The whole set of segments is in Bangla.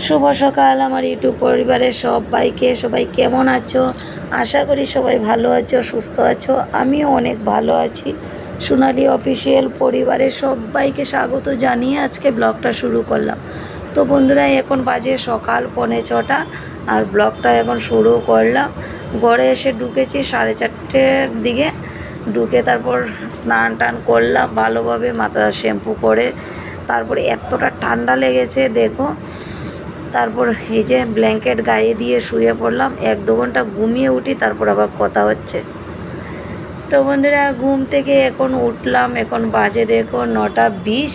শুভ সকাল আমার ইউটিউব পরিবারের সবাই কেমন আছো? আশা করি সবাই ভালো আছো, সুস্থ আছো। আমিও অনেক ভালো আছি। সোনালী অফিসিয়াল পরিবারের সবাইকে স্বাগত জানিয়ে আজকে ব্লগটা শুরু করলাম। তো বন্ধুরা, এখন বাজে সকাল 5:45 আর ব্লগটা এখন শুরু করলাম। ঘরে এসে ঢুকেছি 4:30টার দিকে। ঢুকে তারপর স্নান টান করলাম ভালোভাবে, মাথা শ্যাম্পু করে। তারপরে এতটা ঠান্ডা লেগেছে দেখো। তারপর এই যে ব্ল্যাঙ্কেট গায়ে দিয়ে শুয়ে পড়লাম, 1-2 ঘন্টা ঘুমিয়ে উঠি, তারপর আবার কথা হচ্ছে। তো বন্ধুরা, ঘুম থেকে এখন উঠলাম, এখন বাজে দেখো 9:20।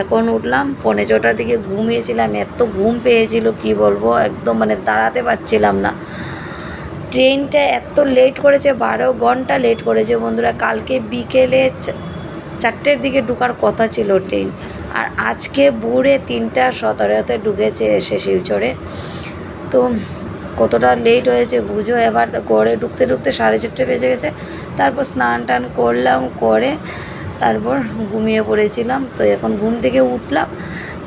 এখন উঠলাম, 5:45টার দিকে ঘুমিয়েছিলাম। এত ঘুম পেয়েছিল কি বলবো, একদম মানে দাঁড়াতে পারছিলাম না। ট্রেনটা এত লেট করেছে, 12 ঘন্টা লেট করেছে বন্ধুরা। কালকে বিকেলে 4টের দিকে ঢোকার কথা ছিল ট্রেন, আর আজকে ভোরে 3:17-তে ঢুকেছে এসে শিলচরে। তো কতটা লেট হয়েছে বুঝো। এবার ঘরে ঢুকতে 4:30 বেজে গেছে। তারপর স্নান টান করলাম, করে তারপর ঘুমিয়ে পড়েছিলাম। তো এখন ঘুম থেকে উঠলাম,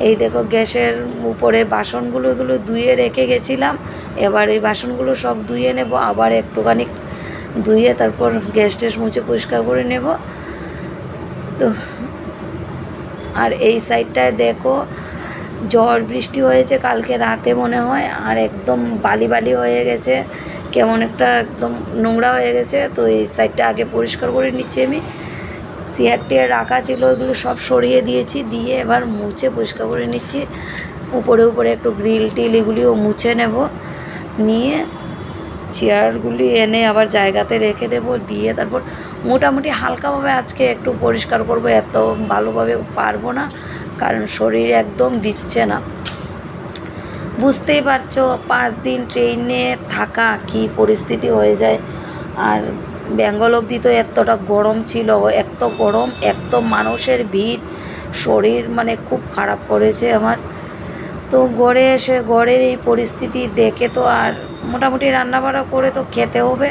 এই দেখো গ্যাসের উপরে বাসনগুলো এগুলো ধুয়ে রেখে গেছিলাম। এবার এই বাসনগুলো সব ধুয়ে নেব, আবার একটুখানি ধুয়ে তারপর গ্যাস ট্যাস মুছে পরিষ্কার করে নেব। তো আর এই সাইডটায় দেখো ঝড় বৃষ্টি হয়েছে কালকে রাতে মনে হয়, আর একদম বালি বালি হয়ে গেছে, কেমন একটা একদম নোংরা হয়ে গেছে। তো এই সাইডটা আগে পরিষ্কার করে নিচ্ছি আমি। চেয়ার টেয়ার রাখা ছিল ওইগুলো সব সরিয়ে দিয়েছি, দিয়ে এবার মুছে পরিষ্কার করে নিচ্ছি। উপরে উপরে একটু গ্রিল টিল এগুলিও মুছে নেব, নিয়ে চেয়ারগুলি এনে আবার জায়গাতে রেখে দেব। দিয়ে তারপর মোটামুটি হালকাভাবে আজকে একটু পরিষ্কার করব, এত ভালোভাবে পারবো না, কারণ শরীর একদম দিচ্ছে না। বুঝতেই পারছো 5 দিন ট্রেনে থাকা কি পরিস্থিতি হয়ে যায়। আর বেঙ্গল অবধি তো এতটা গরম ছিল, এত গরম, এত মানুষের ভিড়, শরীর মানে খুব খারাপ করেছে আমার। তো ঘরে এসে ঘরের এই পরিস্থিতি দেখে তো আর মোটামুটি রান্নাবাড়া করে তো খেতে হবে,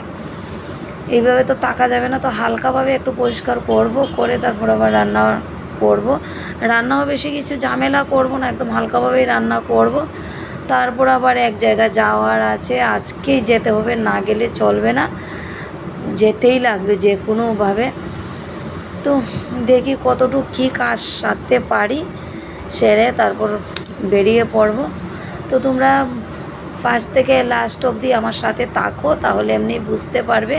এইভাবে তো থাকা যাবে না। তো হালকাভাবে একটু পরিষ্কার করব, করে তারপর আবার রান্না করব। রান্নাও বেশি কিছু ঝামেলা করব না, একদম হালকাভাবেই রান্না করব। তারপর আবার এক জায়গায় যাওয়ার আছে, আজকেই যেতে হবে, না গেলে চলবে না, যেতেই লাগবে যে কোনোভাবে। তো দেখি কতটুকু কী কাজ সারতে পারি, সেরে তারপর বেরিয়ে পড়ব। তো তোমরা ফার্স্ট থেকে লাস্ট অবধি আমার সাথে থাকো, তাহলে এমনি বুঝতে পারবে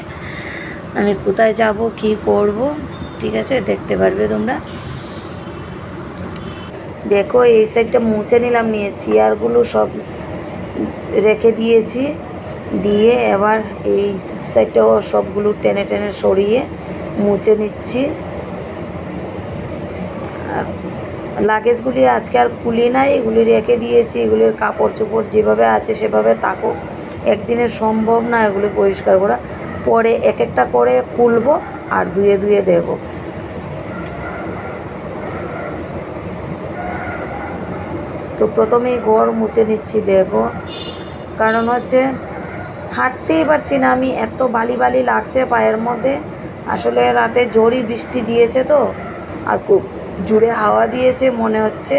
আমি কোথায় যাব, কি করব। ঠিক আছে, দেখতে পারবে তোমরা। দেখো এই সাইডটা মুছে নিলাম, নিয়ে চেয়ারগুলো সব রেখে দিয়েছি, দিয়ে এবার এই সাইডটাও সবগুলো টেনে টেনে সরিয়ে মুছে নিচ্ছি। আর লাগেজগুলি আজকে আর খুলি নাই, এগুলি রেখে দিয়েছি। এগুলির কাপড় চোপড় যেভাবে আছে সেভাবে থাকুক, একদিনে সম্ভব না এগুলি পরিষ্কার করা। পরে এক একটা করে খুলবো আর ধুয়ে ধুয়ে দেবো। তো প্রথমেই ঘর মুছে নিচ্ছি দেখো, কারণ হচ্ছে হাঁটতেই পারছি না আমি, এত বালি বালি লাগছে পায়ের মধ্যে। আসলে রাতে ঝড়ি বৃষ্টি দিয়েছে তো, আর খুব জুড়ে হাওয়া দিয়েছে মনে হচ্ছে,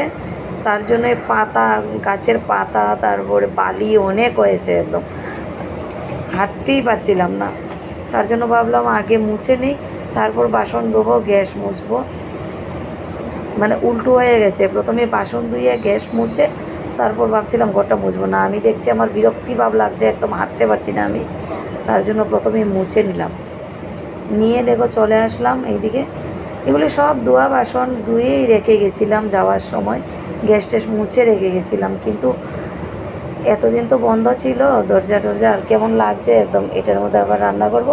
তার জন্য পাতা, গাছের পাতা, তারপরে বালি অনেক হয়েছে, একদম হাঁটতেই পারছিলাম না। তার জন্য ভাবলাম আগে মুছে নিই, তারপর বাসন ধোবো, গ্যাস মুছবো। মানে উল্টো হয়ে গেছে, প্রথমে বাসন ধুয়ে গ্যাস মুছে তারপর ভাবছিলাম ঘরটা মুছবো। না, আমি দেখছি আমার বিরক্তি ভাব লাগছে, একদম হাঁটতে পারছি না আমি, তার জন্য প্রথমে মুছে নিলাম। নিয়ে দেখো চলে আসলাম এইদিকে। এগুলি সব ধোয়া বাসন ধুয়েই রেখে গেছিলাম, যাওয়ার সময় গ্যাস ট্যাস মুছে রেখে গেছিলাম, কিন্তু এতদিন তো বন্ধ ছিল দরজা টরজা, আর কেমন লাগছে একদম। এটার মধ্যে আবার রান্না করব,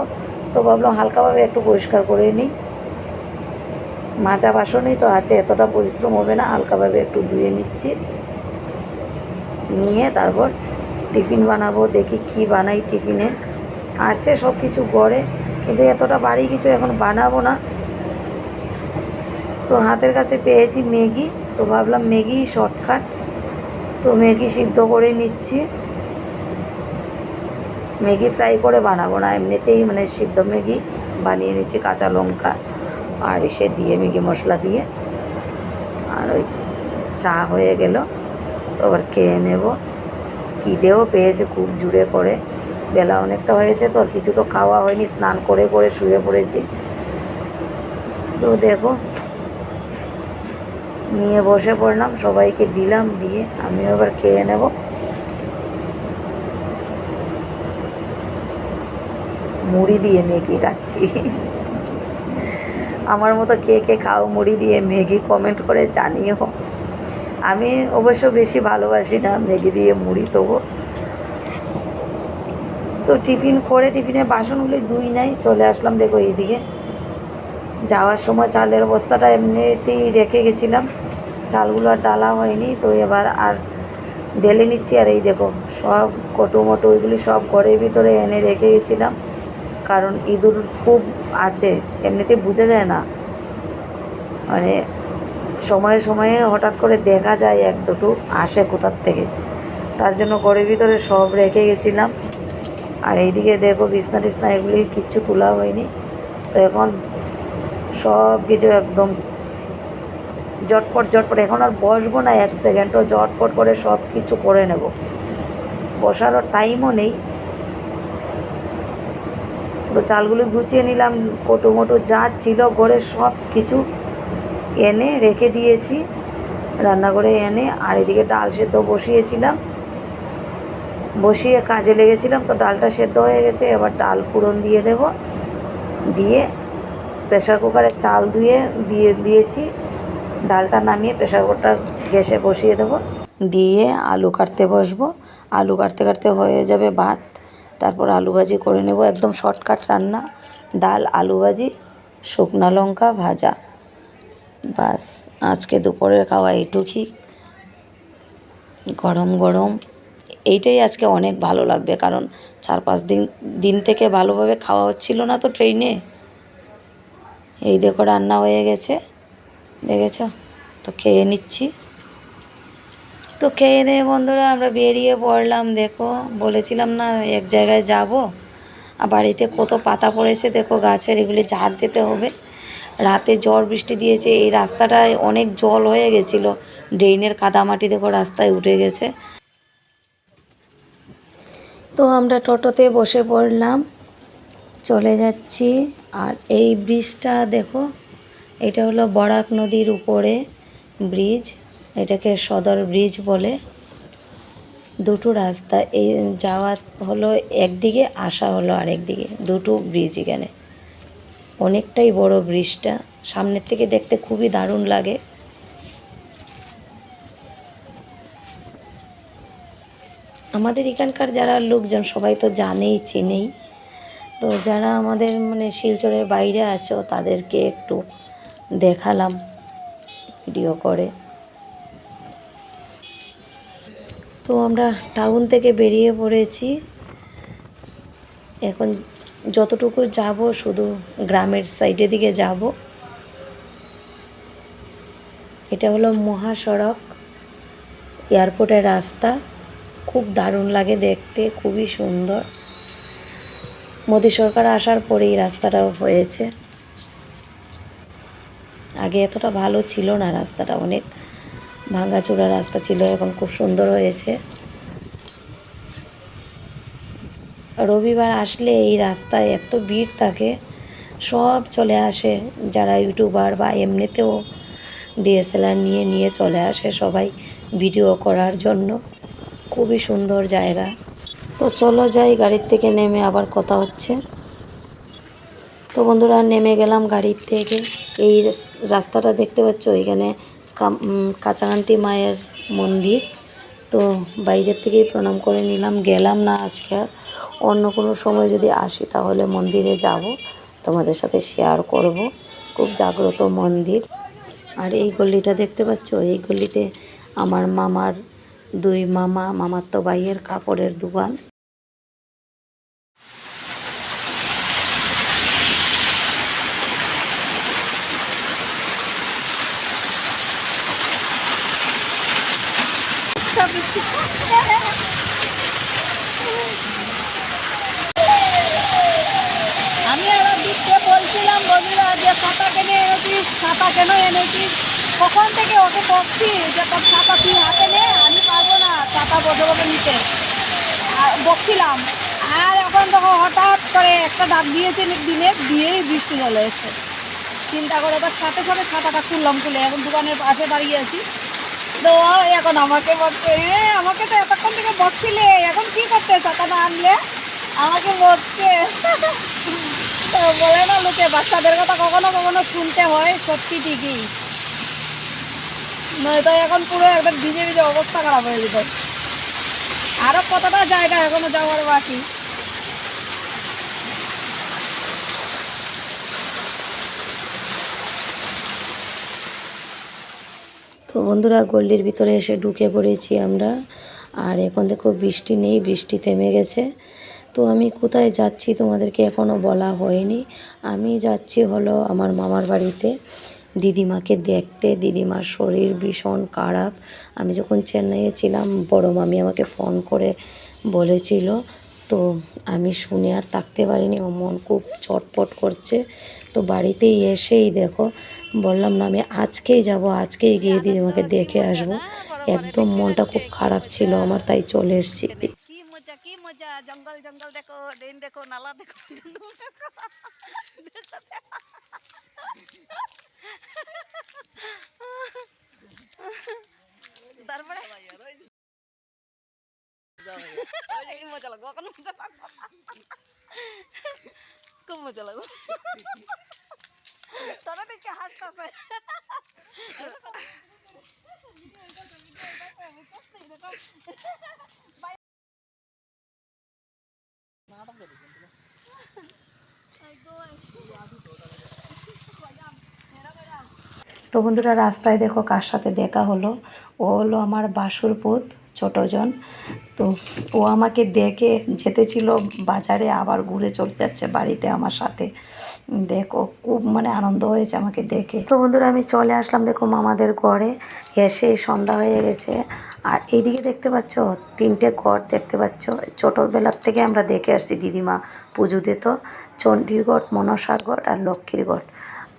তো ভাবলাম হালকাভাবে একটু পরিষ্কার করে নিই। মাজা বাসনই তো আছে, এতটা পরিশ্রম হবে না, হালকাভাবে একটু ধুয়ে নিচ্ছি। নিয়ে তারপর টিফিন বানাবো, দেখি কি বানাই। টিফিনে আছে সব কিছু গড়ে, কিন্তু এতটা বাড়ি কিছু এখন বানাবো না। তো হাতের কাছে পেয়েছি ম্যাগি, তো ভাবলাম ম্যাগি শর্টকাট, তো ম্যাগি সিদ্ধ করে নিচ্ছি। ম্যাগি ফ্রাই করে বানাবো না, এমনিতেই মানে সিদ্ধ ম্যাগি বানিয়ে নিচ্ছি, কাঁচা লঙ্কা আর এসে দিয়ে ম্যাগি মশলা দিয়ে। আর ওই চা হয়ে গেল, তো আবার খেয়ে নেব। খিদেও পেয়েছে খুব জুড়ে করে, বেলা অনেকটা হয়েছে তো আর কিছু তো খাওয়া হয়নি, স্নান করে করে শুয়ে পড়েছি। তো দেখো নিয়ে বসে পড়লাম, সবাইকে দিলাম, দিয়ে আমিও এবার খেয়ে নেব। মুড়ি দিয়ে ম্যাগি খাচ্ছি। আমার মতো কে কে খাও মুড়ি দিয়ে ম্যাগি, কমেন্ট করে জানিও। আমি অবশ্য বেশি ভালোবাসি না ম্যাগি দিয়ে মুড়ি, তবু তো টিফিন করে টিফিনের বাসনগুলি ধুই নাই, চলে আসলাম। দেখো এইদিকে যাওয়ার সময় চালের বস্তাটা এমনিতেই রেখে গেছিলাম, চালগুলো আর ডালা হয়নি, তো এবার আর ঢেলে নিচ্ছি। আর এই দেখো সব কটু মটো ওইগুলি সব ঘরের ভিতরে এনে রেখে গেছিলাম, কারণ ইঁদুর খুব আছে, এমনিতে বোঝা যায় না, মানে সময়ে সময়ে হঠাৎ করে দেখা যায় এক দুটো আসে কোথার থেকে, তার জন্য ঘরের ভিতরে সব রেখে গেছিলাম। আর এইদিকে দেখো বিছনা টিছনা এগুলি কিচ্ছু তোলা হয়নি, তো এখন সব কিছু একদম ঝটপট ঝটপট, এখন আর বসবো না এক সেকেন্ডও, ঝটপট করে সব কিছু করে নেব, বসারও টাইমও নেই। তো চালগুলি গুছিয়ে নিলাম, কোটো মোটো যা ছিল ঘরে সব কিছু এনে রেখে দিয়েছি রান্নাঘরে এনে। আর এদিকে ডাল সেদ্ধ বসিয়েছিলাম, বসিয়ে কাজে লেগেছিলাম, তো ডালটা সেদ্ধ হয়ে গেছে। এবার ডাল ফোড়ন দিয়ে দেব, দিয়ে প্রেশার কুকারে চাল ধুয়ে দিয়েছি, ডালটা নামিয়ে প্রেশার কুকারটা গ্যাসে বসিয়ে দেব, দিয়ে আলু কাটতে বসবো। আলু কাটতে কাটতে হয়ে যাবে ভাত, তারপর আলু ভাজি করে নেব, একদম শর্টকাট রান্না, ডাল আলু ভাজি শুকনো লঙ্কা ভাজা, বাস আজকে দুপুরের খাওয়া এইটুকুই। গরম গরম এইটাই আজকে অনেক ভালো লাগবে, কারণ 4-5 দিন থেকে ভালোভাবে খাওয়া হচ্ছিল না তো ট্রেনে। এই দেখো রান্না হয়ে গেছে, দেখেছ? তো খেয়ে নিচ্ছি। তো খেয়ে দিয়ে বন্ধুরা আমরা বেরিয়ে পড়লাম। দেখো বলেছিলাম না এক জায়গায় যাব, আর বাড়িতে কত পাতা পড়েছে দেখো গাছের, এগুলি ঝাড় দিতে হবে। রাতে ঝড় বৃষ্টি দিয়েছে, এই রাস্তাটায় অনেক জল হয়ে গেছিলো, ড্রেনের কাদামাটি দেখো রাস্তায় উঠে গেছে। তো আমরা টোটোতে বসে পড়লাম, চলে যাচ্ছি। আর এই ব্রিজটা দেখো, এটা হলো বরাক নদীর উপরে ব্রিজ, এটাকে সদর ব্রিজ বলে। দুটো রাস্তা, এই যাওয়া হলো একদিকে, আসা হলো আরেকদিকে, দুটো ব্রিজ এখানে। অনেকটাই বড় ব্রিজটা, সামনের থেকে দেখতে খুবই দারুণ লাগে। আমাদের এখানকার যারা লোকজন সবাই তো জানেই, চেনেই, তো যারা আমাদের মানে শিলচরের বাইরে আছো তাদেরকে একটু দেখালাম ভিডিও করে। তো আমরা টাউন থেকে বেরিয়ে পড়েছি, এখন যতটুকু যাব শুধু গ্রামের সাইডের দিকে যাব। এটা হলো মহাসড়ক, এয়ারপোর্টের রাস্তা, খুব দারুণ লাগে দেখতে, খুবই সুন্দর। মোদী সরকার আসার পরেই রাস্তাটাও হয়েছে, আগে এতটা ভালো ছিল না রাস্তাটা, অনেক ভাঙাচোরা রাস্তা ছিল, এখন খুব সুন্দর হয়েছে। রবিবার আসলে এই রাস্তায় এত ভিড় থাকে, সব চলে আসে, যারা ইউটিউবার বা এমনিতেও ডিএসএলআর নিয়ে নিয়ে চলে আসে সবাই ভিডিও করার জন্য, খুবই সুন্দর জায়গা। তো চলো যাই, গাড়ির থেকে নেমে আবার কথা হচ্ছে। তো বন্ধুরা নেমে গেলাম গাড়ির থেকে, এই রাস্তাটা দেখতে পাচ্ছ, এখানে কাচাকান্তি মায়ের মন্দির, তো বাইরের থেকেই প্রণাম করে নিলাম, গেলাম না আজকে, অন্য কোনো সময় যদি আসি তাহলে মন্দিরে যাব, তোমাদের সাথে শেয়ার করব। খুব জাগ্রত মন্দির। আর এই গলিটা দেখতে পাচ্ছ, এই গলিতে আমার মামার দুই মামাতো ভাইয়ের কাপড়ের দোকান। আমি আরো দিতে বলছিলাম বন্ধুরা যে ছাতা কেন এনেছিস, ছাতা কেন এনেছিস, কখন থেকে ওকে বকছি যে তোর ছাতা তুই হাতে নে, আমি পারবো ছাতা বসে বসে নিতে আর বকছিলাম। আর এখন তখন হঠাৎ করে একটা ডাক দিয়েছে দিয়েই বৃষ্টি চলে এসছে। চিন্তা করে এবার সাথে সাথে ছাতাটা খুলে এখন দোকানের পাশে দাঁড়িয়ে আছি। তো এখন আমাকে বলছে, হ্যাঁ আমাকে তো এতক্ষণ থেকে বকছিলে, এখন কি করতে ছাতা না আনলে? আমাকে বলছে তো বলে না লোকে বাচ্চাদের কথা কখনো কখনো শুনতে হয়, সত্যি ঠিকই। নয়তো এখন পুরো একদম ভিজে ভিজে অবস্থা খারাপ হয়ে যেত। আরও কতটা জায়গা এখনো যাওয়ার বাকি। তো বন্ধুরা গল্লির ভিতরে এসে ঢুকে পড়েছি আমরা। আর এখন দেখো বৃষ্টি নেই, বৃষ্টি থেমে গেছে। তো আমি কোথায় যাচ্ছি তোমাদেরকে এখনও বলা হয়নি। আমি যাচ্ছি হলো আমার মামার বাড়িতে দিদিমাকে দেখতে। দিদিমার শরীর ভীষণ খারাপ। আমি যখন চেন্নাইয়ে ছিলাম বড় মামি আমাকে ফোন করে বলেছিল, তো আমি শুনে আর থাকতে পারিনি। ও মন খুব চটপট করছে। তো বাড়িতেই এসেই দেখো বললাম না আমি আজকেই যাব, আজকেই গিয়ে দিদিমাকে দেখে আসব। একদম মনটা খুব খারাপ ছিল আমার, তাই চলে এসেছি। কি মজা, জঙ্গল জঙ্গল দেখো, ড্রেন দেখো, নালা দেখো, তারপরে মজা লাগবে, এখন মজা লাগবে, খুব মজা লাগবে। তোরা দেখে হাসতেছে। তো বন্ধুরা রাস্তায় দেখো কার সাথে দেখা হলো। ও হলো আমার বাসুরপুত ছোটোজন। তো ও আমাকে দেখে যেতেছিল বাজারে, আবার ঘুরে চলে যাচ্ছে বাড়িতে আমার সাথে। দেখো খুব মানে আনন্দ হয়েছে আমাকে দেখে। তো বন্ধুরা আমি চলে আসলাম দেখো মামাদের ঘরে। এসে সন্ধ্যা হয়ে গেছে। আর এইদিকে দেখতে পাচ্ছ 3টে ঘর দেখতে পাচ্ছ। ছোটোবেলার থেকে আমরা দেখে আসছি দিদিমা পুজো দিত। চণ্ডীর ঘট, মনসার ঘট আর লক্ষ্মীর ঘট।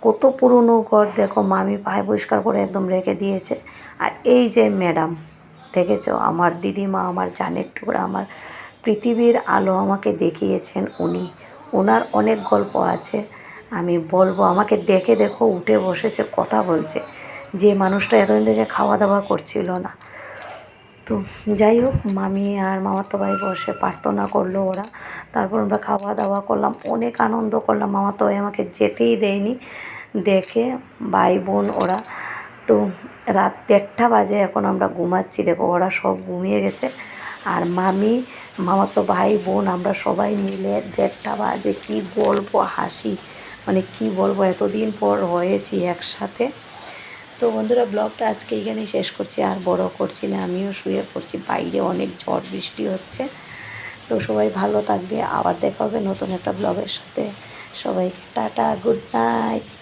কত পুরনো ঘর দেখো, মামি পায়ে পরিষ্কার করে একদম রেখে দিয়েছে। আর এই যে ম্যাডাম দেখেছো, আমার দিদিমা, আমার জানের টুকরা, আমার পৃথিবীর আলো আমাকে দেখিয়েছেন উনি। ওনার অনেক গল্প আছে, আমি বলবো। আমাকে দেখে দেখো উঠে বসেছে, কথা বলছে, যে মানুষটা এতদিন থেকে খাওয়া দাওয়া করছিল না। তো যাই হোক, মামি আর মামাতো ভাই বসে প্রার্থনা করলো ওরা। তারপর আমরা খাওয়া দাওয়া করলাম, অনেক আনন্দ করলাম। মামাতো ভাই আমাকে যেতেই দেয়নি দেখে, ভাই বোন ওরা। তো রাত 1:30 বাজে, এখন আমরা ঘুমাচ্ছি দেখো, ওরা সব ঘুমিয়ে গেছে। আর মামি, মামাতো ভাই বোন আমরা সবাই মিলে 1:30 বাজে কী গল্প হাসি, মানে কি বলবো, এতদিন পর হয়েছি একসাথে। তো বন্ধুরা ব্লগটা আজকে এখানেই শেষ করছি, আর বড় করছি না। আমিও শুয়ে পড়ছি, বাইরে অনেক ঝড় বৃষ্টি হচ্ছে। তো সবাই ভালো থাকবে, আবার দেখা হবে নতুন একটা ব্লগের সাথে। সবাইকে টাটা, গুড নাইট।